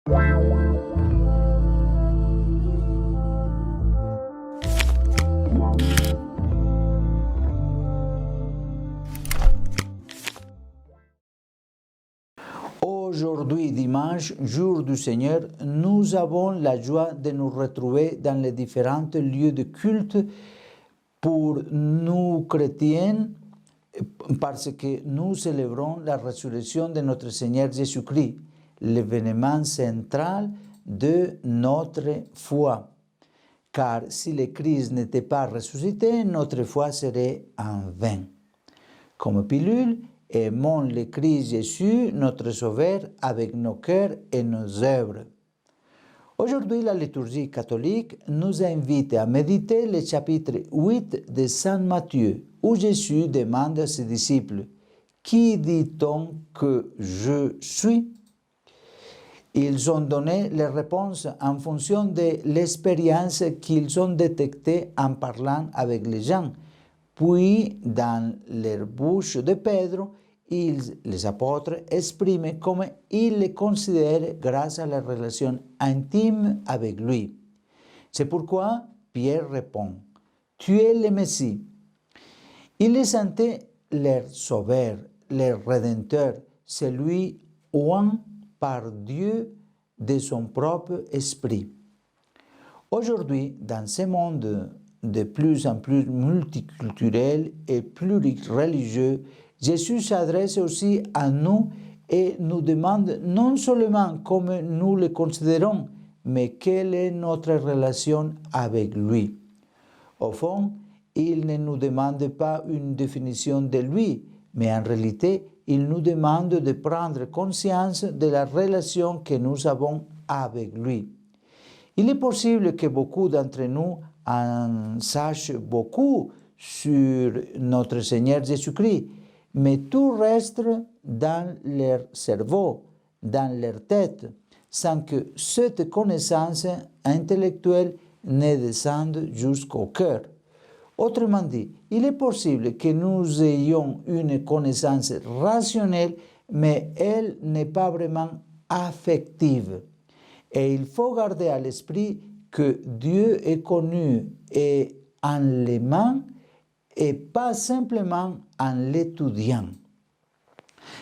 Aujourd'hui, dimanche, jour du Seigneur, nous avons la joie de nous retrouver dans les différents lieux de culte pour nous chrétiens parce que nous célébrons la résurrection de notre Seigneur Jésus-Christ, l'événement central de notre foi. Car si le Christ n'était pas ressuscité, notre foi serait en vain. Comme pilule, aimons le Christ Jésus, notre Sauveur, avec nos cœurs et nos œuvres. Aujourd'hui, la liturgie catholique nous invite à méditer le chapitre 8 de Saint Matthieu, où Jésus demande à ses disciples « Qui dit-on que je suis ?» Ils ont donné les réponses en fonction de l'expérience qu'ils ont détectée en parlant avec les gens. Puis, dans leur bouche de Pedro, les apôtres expriment comment ils le considèrent grâce à la relation intime avec lui. C'est pourquoi Pierre répond « Tu es le Messie ». Il les sentait leur sauveur, leur rédempteur, celui oint par Dieu de son propre esprit. Aujourd'hui, dans ce monde de plus en plus multiculturel et plurireligieux, Jésus s'adresse aussi à nous et nous demande non seulement comment nous le considérons, mais quelle est notre relation avec lui. Au fond, il ne nous demande pas une définition de lui, mais en réalité, il nous demande de prendre conscience de la relation que nous avons avec lui. Il est possible que beaucoup d'entre nous en sachent beaucoup sur notre Seigneur Jésus-Christ, mais tout reste dans leur cerveau, dans leur tête, sans que cette connaissance intellectuelle ne descende jusqu'au cœur. Autrement dit, il est possible que nous ayons une connaissance rationnelle, mais elle n'est pas vraiment affective. Et il faut garder à l'esprit que Dieu est connu et en l'aimant et pas simplement en l'étudiant.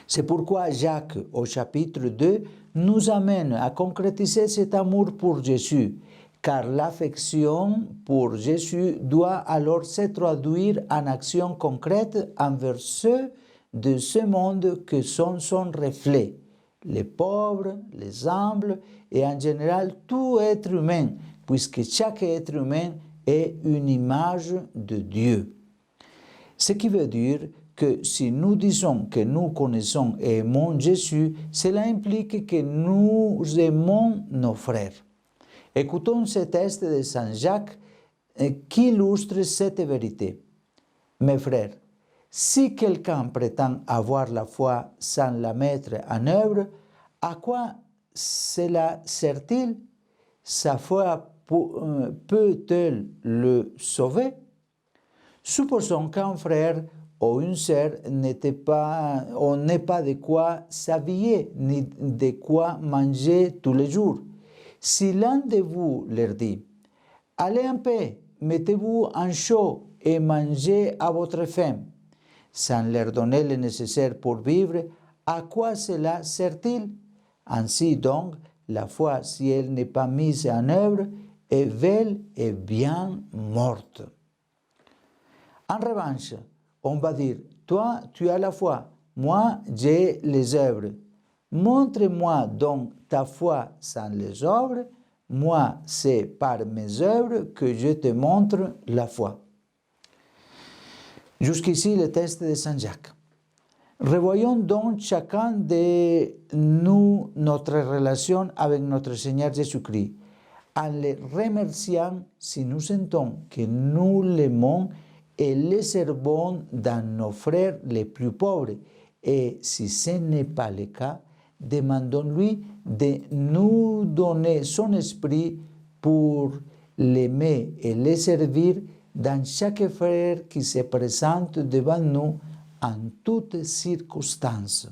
C'est pourquoi Jacques, au chapitre 2, nous amène à concrétiser cet amour pour Jésus, car l'affection pour Jésus doit alors se traduire en actions concrètes envers ceux de ce monde que sont son reflet, les pauvres, les humbles et en général tout être humain, puisque chaque être humain est une image de Dieu. Ce qui veut dire que si nous disons que nous connaissons et aimons Jésus, cela implique que nous aimons nos frères. Écoutons ce texte de Saint Jacques qui illustre cette vérité. Mes frères, si quelqu'un prétend avoir la foi sans la mettre en œuvre, à quoi cela sert-il? Sa foi peut-elle le sauver? Supposons qu'un frère ou une sœur n'ait pas de quoi s'habiller ni de quoi manger tous les jours. Si l'un de vous leur dit « Allez en paix, mettez-vous en chaud et mangez à votre faim », sans leur donner le nécessaire pour vivre, à quoi cela sert-il? Ainsi donc, la foi, si elle n'est pas mise en œuvre, est belle et bien morte. En revanche, on va dire « Toi, tu as la foi, moi, j'ai les œuvres. Montre-moi donc ta foi sans les œuvres, moi, c'est par mes œuvres que je te montre la foi. » Jusqu'ici, le texte de Saint Jacques. Revoyons donc chacun de nous notre relation avec notre Seigneur Jésus-Christ, en le remerciant si nous sentons que nous l'aimons et le servons dans nos frères les plus pauvres. Et si ce n'est pas le cas, demandons-lui de nous donner son esprit pour l'aimer et le servir dans chaque frère qui se présente devant nous en toutes circonstances.